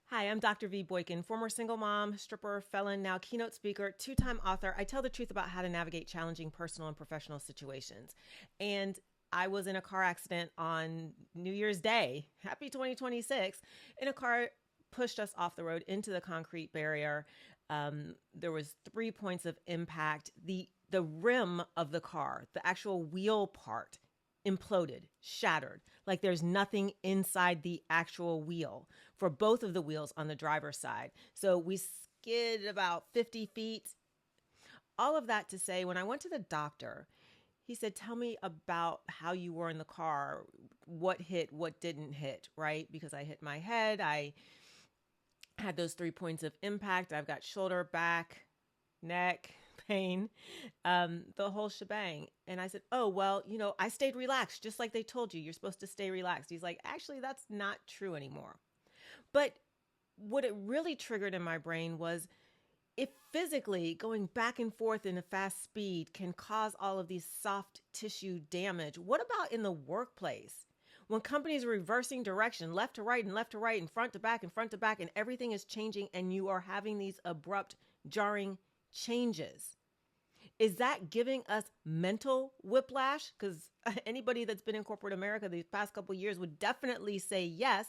Hi, I'm Dr. V. Boykin, former single mom, stripper, felon, now keynote speaker, two-time author. I tell the truth about how to navigate challenging personal and professional situations. And I was in a car accident on New Year's Day, happy 2026, and a car pushed us off the road into the concrete barrier. There was 3 points of impact. The rim of the car, the actual wheel part, imploded, shattered, like there's nothing inside the actual wheel for both of the wheels on the driver's side. So we skid about 50 feet. All of that to say, when I went to the doctor, he said, tell me about how you were in the car, what hit, what didn't hit, right? Because I hit my head. I had those 3 points of impact. I've got shoulder, back, neck pain, the whole shebang. And I said, oh, well, I stayed relaxed, just like they told you. You're supposed to stay relaxed. He's like, actually, that's not true anymore. But what it really triggered in my brain was, if physically going back and forth in a fast speed can cause all of these soft tissue damage, what about in the workplace? When companies are reversing direction, left to right and left to right and front to back and front to back, and everything is changing and you are having these abrupt, jarring changes. Is that giving us mental whiplash? Because anybody that's been in corporate America these past couple of years would definitely say yes.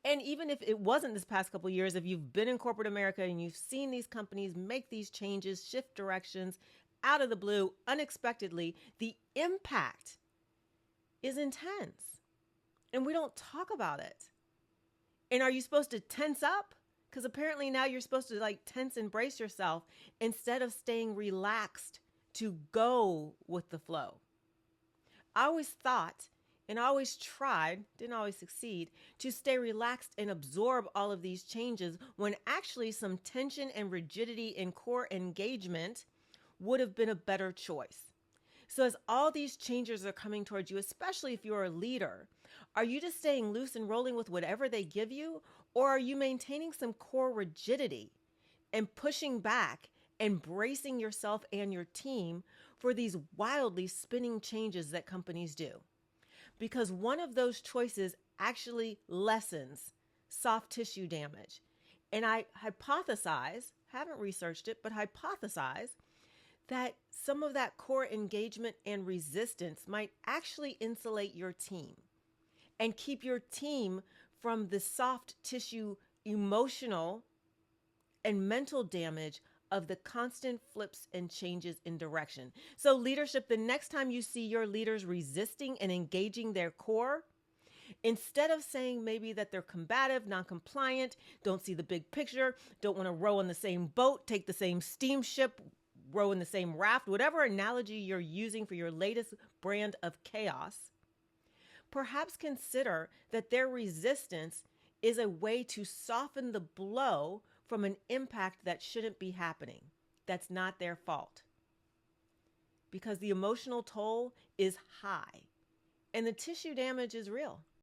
And even if it wasn't this past couple of years, if you've been in corporate America and you've seen these companies make these changes, shift directions out of the blue, unexpectedly, the impact is intense. And we don't talk about it. And are you supposed to tense up? Because apparently now you're supposed to tense and brace yourself instead of staying relaxed to go with the flow. I always thought and I always tried, didn't always succeed, to stay relaxed and absorb all of these changes when actually some tension and rigidity in core engagement would have been a better choice. So as all these changes are coming towards you, especially if you're a leader, are you just staying loose and rolling with whatever they give you? Or are you maintaining some core rigidity and pushing back and bracing yourself and your team for these wildly spinning changes that companies do? Because one of those choices actually lessens soft tissue damage. And I hypothesize, haven't researched it, but hypothesize that some of that core engagement and resistance might actually insulate your team and keep your team from the soft tissue, emotional and mental damage of the constant flips and changes in direction. So leadership, the next time you see your leaders resisting and engaging their core, instead of saying maybe that they're combative, non-compliant, don't see the big picture, don't want to row in the same boat, take the same steamship, row in the same raft, whatever analogy you're using for your latest brand of chaos, perhaps consider that their resistance is a way to soften the blow from an impact that shouldn't be happening. That's not their fault. Because the emotional toll is high and the tissue damage is real.